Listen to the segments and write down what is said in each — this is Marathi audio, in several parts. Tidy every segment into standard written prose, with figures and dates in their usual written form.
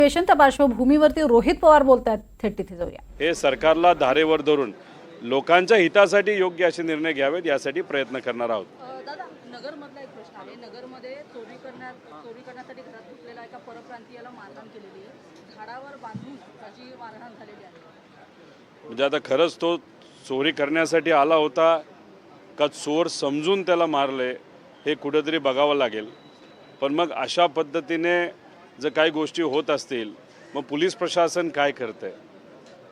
त्या पार्श्वभूमीवरती रोहित पवार बोलतात, थेट तिथे जाऊया। हे सरकारला धारेवर धरून लोकांच्या हितासाठी योग्य असे निर्णय घ्यावेत यासाठी प्रयत्न करणार आहोत। दादा, नगरमधला एक प्रश्न आहे। नगरमध्ये चोरी करण्यासाठी घरात घुसलेला एका परप्रांतीयाला मारहाण केलेली आहे, झाडावर बांधून त्याची मारहाण झालेली आहे। म्हणजे आता खरंच तो चोरी करण्यासाठी आला होता का चोर समजून त्याला मारले हे कुठेतरी बघावं लागेल। पण मग अशा पद्धतीने जर काही गोष्टी होत असतील मग पोलीस प्रशासन काय करतंय,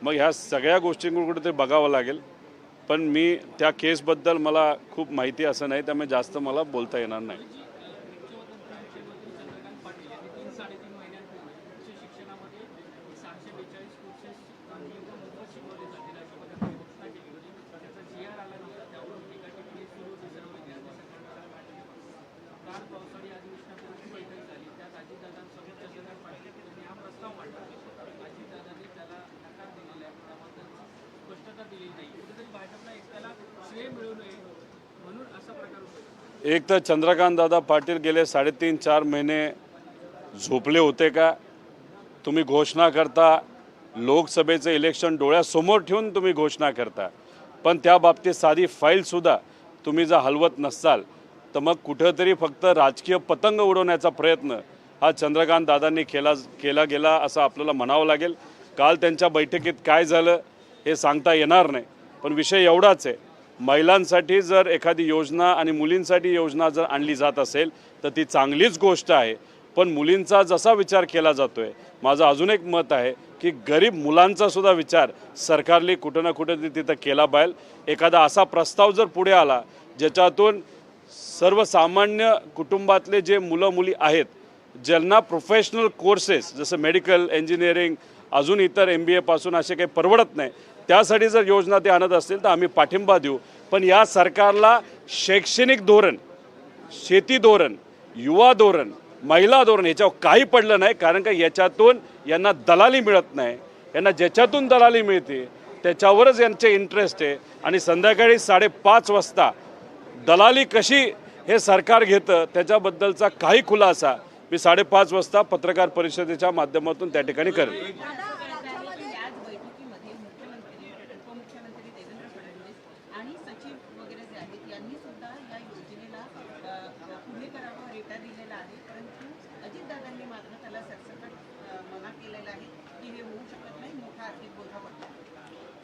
मग ह्या सगळ्या गोष्टींकडे कुठेतरी बघावं लागेल। पण मी त्या केसबद्दल मला खूप माहिती असं नाही, त्यामुळे जास्त मला बोलता येणार नाही। एक तर चंद्रकांत दादा पाटील गेले 3.5-4 महिने झोपले होते का? तुम्ही घोषणा करता, लोकसभेचं इलेक्शन डोळ्यासमोर ठेवून तुम्ही घोषणा करता, पण त्या बाबतीत साधी फाईलसुद्धा तुम्ही जर हलवत नसाल तर मग कुठेतरी फक्त राजकीय पतंग उडवण्याचा प्रयत्न हा चंद्रकांत दादांनी केला गेला असं आपल्याला म्हणावं लागेल। काल त्यांच्या बैठकीत काय झालं हे सांगता येणार नाही, पण विषय एवढाच आहे, महिलांसाठी जर एखादी योजना आणि मुलींसाठी योजना जर आणली जात असेल तर ती चांगलीच गोष्ट आहे। पण मुलींचा जसा विचार केला जातोय, माझं अजून एक मत आहे की गरीब मुलांचा सुद्धा विचार सरकारने कुठं ना कुठं तिथं केला पाहिजे। एखादा असा प्रस्ताव जर पुढे आला ज्याच्यातून सर्वसामान्य कुटुंबातले जे मुलं मुली आहेत ज्यांना प्रोफेशनल कोर्सेस जसं मेडिकल, इंजिनिअरिंग, अजून इतर MBA पासून असे काही परवडत नाही, त्यासाठी जर योजना ते आणत असतील तर आम्ही पाठिंबा देऊ। पण या सरकारला शैक्षणिक धोरण, शेती धोरण, युवा धोरण, महिला धोरण याच्यावर काही पडलं नाही, कारण का याच्यातून यांना दलाली मिळत नाही। यांना ज्याच्यातून दलाली मिळते त्याच्यावरच यांचे इंटरेस्ट आहे। आणि संध्याकाळी 5:30 वाजता दलाली कशी हे सरकार घेतं त्याच्याबद्दलचा काही खुलासा मी 5:30 वाजता पत्रकार परिषदेच्या माध्यमातून त्या ठिकाणी करेन।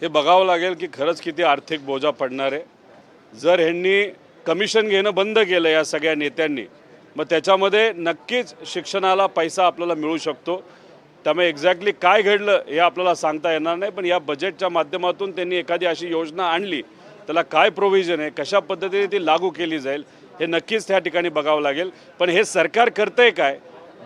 हे बघावं लागेल की खरंच किती आर्थिक बोजा पडणार आहे। जर ह्यांनी कमिशन घेणं बंद केलं या सगळ्या नेत्यांनी, मग त्याच्यामध्ये नक्कीच शिक्षणाला पैसा आपल्याला मिळू शकतो। त्यामुळे एक्झॅक्टली काय घडलं हे आपल्याला सांगता येणार नाही, पण या बजेटच्या माध्यमातून त्यांनी एखादी अशी योजना आणली त्याला काय प्रोव्हिजन आहे, कशा पद्धतीने ती लागू केली जाईल हे नक्कीच त्या ठिकाणी बघावं लागेल। पण हे सरकार करतंय काय?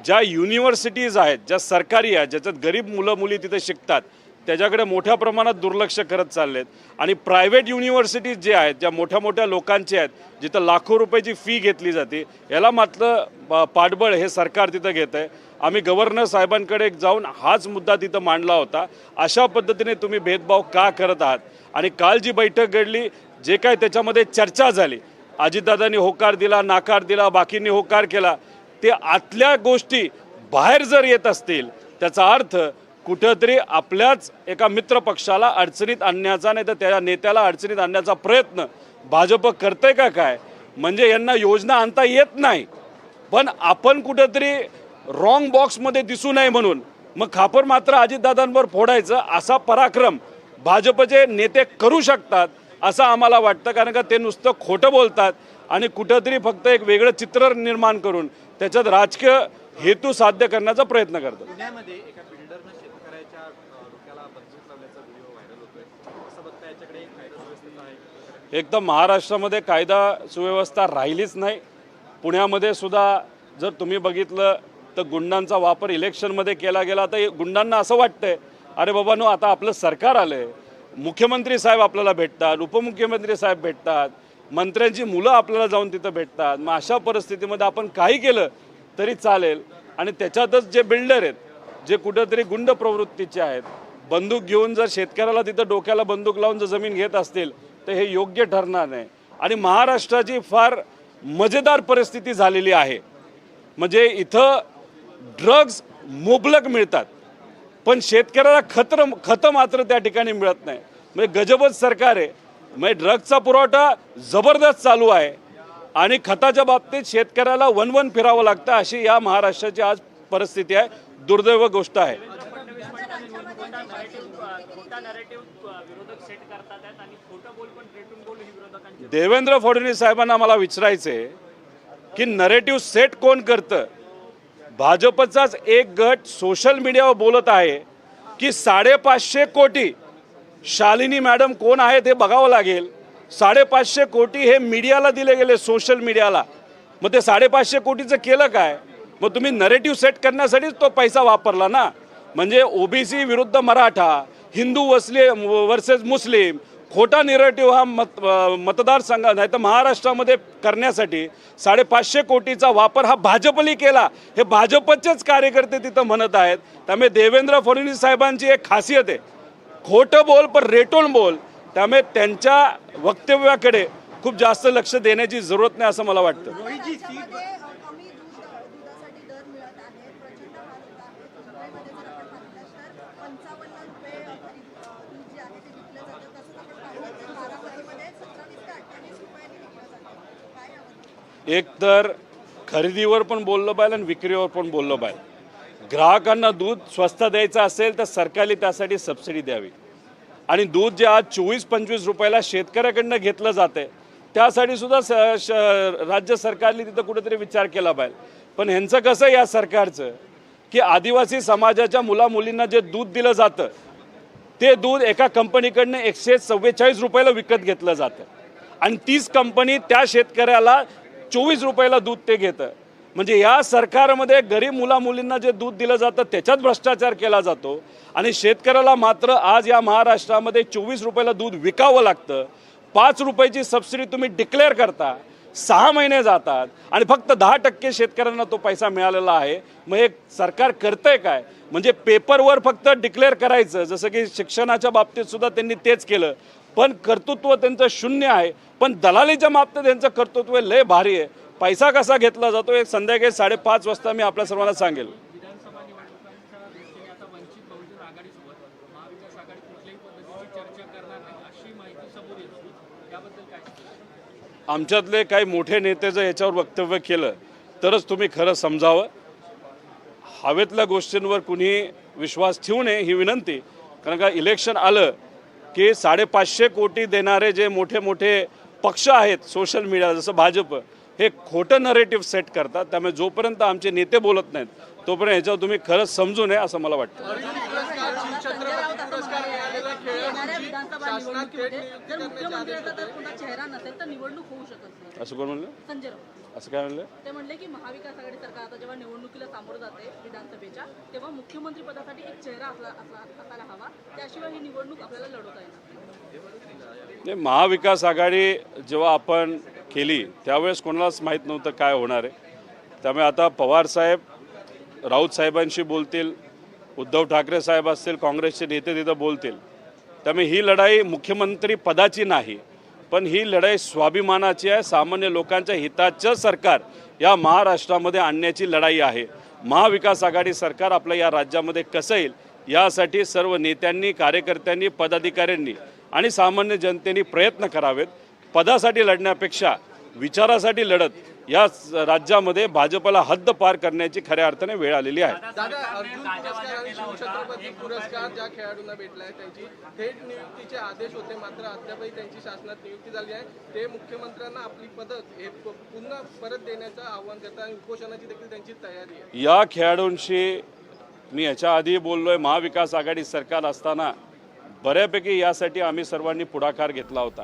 ज्या युनिव्हर्सिटीज आहेत, ज्या सरकारी आहेत, ज्याच्यात गरीब मुलं मुली तिथे शिकतात त्याच्याकडे मोठ्या प्रमाणात दुर्लक्ष करत चाललेत। आणि प्रायव्हेट युनिव्हर्सिटीज जे आहेत, ज्या मोठ्या मोठ्या लोकांचे आहेत, जिथं लाखो रुपयाची फी घेतली जाते, याला मात्र पाठबळ हे सरकार तिथं घेत आहे। आम्ही गव्हर्नर साहेबांकडे जाऊन हाच मुद्दा तिथं मांडला होता, अशा पद्धतीने तुम्ही भेदभाव का करत आहात? आणि काल जी बैठक घडली, जे काय त्याच्यामध्ये चर्चा झाली, अजितदादांनी होकार दिला, नाकार दिला, बाकींनी होकार केला, ते आतल्या गोष्टी बाहेर जर येत असतील त्याचा अर्थ कुठेतरी आपल्याच एका मित्र पक्षाला अडचणीत आणण्याचा, नाही तर त्या नेत्याला अडचणीत आणण्याचा प्रयत्न भाजप करतंय का काय? म्हणजे यांना योजना आणता येत नाही, पण आपण कुठेतरी रॉंग बॉक्समध्ये दिसू नये म्हणून मग खापर मात्र अजितदादांवर फोडायचं असा पराक्रम भाजपचे नेते करू शकतात असं आम्हाला वाटतं। कारण का ते नुसतं खोटं बोलतात आणि कुठेतरी फक्त एक वेगळं चित्र निर्माण करून त्याच्यात राजकीय हेतू साध्य करण्याचा प्रयत्न करतात। पुण्यामध्ये एका बिल्डरनं शेतकऱ्याच्या डोक्याला बंदूक लावल्याचा व्हिडिओ व्हायरल होतोय, असं बघता याच्याकडे एक कायदा सुव्यवस्था आहे? एकदम महाराष्ट्रामध्ये कायदा सुव्यवस्था राहिलीच नाही। पुण्यामध्ये सुद्धा जर तुम्ही बघितलं तर गुंडांचा वापर इलेक्शनमध्ये केला गेला, तर गुंडांना असं वाटतंय अरे बाबांनो आता आपलं सरकार आलंय, मुख्यमंत्री साहेब आपल्याला भेटतात, उपमुख्यमंत्री साहेब भेटतात, मंत्र्यांची मुलं आपल्याला जाऊन तिथं भेटतात, मग अशा परिस्थितीमध्ये आपण काही केलं तरी चालेल। आणि त्याच्यातच जे बिल्डर आहेत, जे कुठेतरी गुंड प्रवृत्तीचे आहेत, बंदूक घेऊन जर शेतकऱ्याला तिथं डोक्याला बंदूक लावून जर जमीन घेत असतील तर हे योग्य ठरणार नाही। आणि महाराष्ट्राची फार मजेदार परिस्थिती झालेली आहे, म्हणजे इथं ड्रग्ज मुबलक मिळतात, पण शेतकऱ्याला खतं मात्र त्या ठिकाणी मिळत नाही. म्हणजे गजबच सरकार आहे. म्हणजे ड्रग्जचा पुरवठा जबरदस्त चालू आहे आणि खताच्या बाबतीत शेतकऱ्याला वनवन फिरावं लागतं, अशी या महाराष्ट्राची आज परिस्थिती आहे. दुर्दैव गोष्ट आहे. देवेंद्र फडणवीस साहेबांना मला विचारायचे की नरेटिव्ह सेट कोण करतं. भाजपचाच एक गट सोशल मीडियावर बोलत आहे की 550 कोटी, शालिनी मॅडम कोण आहेत हे बघावं लागेल. 550 कोटी हे मीडियाला दिले गेले, सोशल मीडियाला. मग ते 550 कोटीचं केलं काय? मग तुम्ही नरेटिव्ह सेट करण्यासाठीच तो पैसा वापरला ना. म्हणजे ओबीसी विरुद्ध मराठा, हिंदू वर्सेस मुस्लिम, खोटा निरेटिव्ह हा मतदारसंघ नाही तर महाराष्ट्रामध्ये करण्यासाठी 550 कोटीचा वापर हा भाजपने केला, हे भाजपचेच कार्यकर्ते तिथं म्हणत आहेत. त्यामुळे देवेंद्र फडणवीस साहेबांची एक खासियत आहे, खोटं बोल पण रेटून बोल. त्यामुळे त्यांच्या वक्तव्याकडे खूप जास्त लक्ष देण्याची जरूरत नाही असं मला वाटतं. एक तर खरेदीवर पण बोललं पाहिजे आणि विक्रीवर पण बोललं पाहिजे. ग्राहकांना दूध स्वस्त द्यायचं असेल तर सरकारने त्यासाठी सबसिडी द्यावी. आणि दूध जे आज 24-25 रुपयाला शेतकऱ्याकडनं घेतलं जातं त्यासाठी सुद्धा राज्य सरकारने तिथं कुठेतरी विचार केला पाहिजे. पण ह्यांचं कसं या सरकारचं की आदिवासी समाजाच्या मुलामुलींना जे दूध दिलं जातं ते दूध एका कंपनीकडनं 144 रुपयाला विकत घेतलं जातं आणि तीच कंपनी त्या शेतकऱ्याला 24 रुपयाला दूध ते घेतं. म्हणजे या सरकारमध्ये गरीब मुलामुलींना जे दूध दिलं जातं त्याच्यात भ्रष्टाचार केला जातो आणि शेतकऱ्याला मात्र आज या महाराष्ट्रामध्ये 24 रुपयाला दूध विकावं लागतं. 5 रुपयाची सबसिडी तुम्ही डिक्लेअर करता, 6 महिने जातात आणि फक्त 10% शेतकऱ्यांना तो पैसा मिळालेला आहे. मग हे सरकार करतंय काय? म्हणजे पेपरवर फक्त डिक्लेअर करायचं, जसं की शिक्षणाच्या बाबतीत सुद्धा त्यांनी तेच केलं, पण कर्तृत्व त्यांचं शून्य आहे. पण दलालीच्या बाबतीत त्यांचं कर्तृत्व लय भारी आहे. पैसा कसा घेतला जातो हे संध्याकाळी 5:30 वाजता मी आपल्या सर्वांना सांगेल. आमच्यातले काही मोठे नेते जर याच्यावर वक्तव्य केलं तरच तुम्ही खरं समजावं. हवेतल्या गोष्टींवर कुणी विश्वास ठेवू नये ही विनंती. कारण का इलेक्शन आलं की 550 कोटी देणारे जे मोठे मोठे पक्ष आहेत सोशल मीडिया जसं भाजप, हे खोटं नरेटिव्ह सेट करतात. त्यामुळे जोपर्यंत आमचे नेते बोलत नाहीत तोपर्यंत ह्याच्यावर तुम्ही खरंच समजू नये असं मला वाटतं. असं कोण म्हणलं? संजय राऊत असं काय म्हणलं? ते म्हणले की महाविकास आघाडी सरकार आता जेव्हा निवडणुकीला सामोरं जाते विधानसभेच्या, तेव्हा मुख्यमंत्री पदासाठी एक चेहरा असायला हवा, त्याशिवाय ही निवडणूक आपल्याला लढवता येणार. महाविकास आघाडी जेव्हा आपण केली त्यावेळेस कोणालाच माहीत नव्हतं काय होणार आहे. त्यामुळे आता पवार साहेब राऊत साहेबांशी बोलतील, उद्धव ठाकरे साहेब असतील, काँग्रेसचे नेते तिथं बोलतील. त्यामुळे ही लढाई मुख्यमंत्री पदाची नाही, पण ही लढाई स्वाभिमानाची आहे. सामान्य लोकांच्या हिताचं सरकार या महाराष्ट्रामध्ये आणण्याची लढाई आहे. महाविकास आघाडी सरकार आपल्या या राज्यामध्ये कसं येईल यासाठी सर्व नेत्यांनी, कार्यकर्त्यांनी, पदाधिकाऱ्यांनी आणि सामान्य जनतेने प्रयत्न करावेत. पदासाठी लढण्यापेक्षा विचारासाठी लढत या राज्यामध्ये भाजपला हद्द पार करण्याची खऱ्या अर्थाने वेळ आलेली आहे. दादा, अर्जुन पुरस्कार आणि शिवछत्रपती पुरस्कार ज्या खेळाडूंना भेटलाय त्यांची थेट नियुक्तीचे आदेश होते, मात्र अद्यापही त्यांची शासनात नियुक्ती झाली आहे. ते मुख्यमंत्र्यांना आपली पदक हे पुन्हा परत देण्याचं आव्हान करतात आणि उपोषणाची देखील त्यांची तयारी आहे. या खेळाडूंशी मी याच्या आधी बोललोय. महाविकास आघाडी सरकार असताना बऱ्यापैकी यासाठी आम्ही सर्वांनी पुढाकार घेतला होता.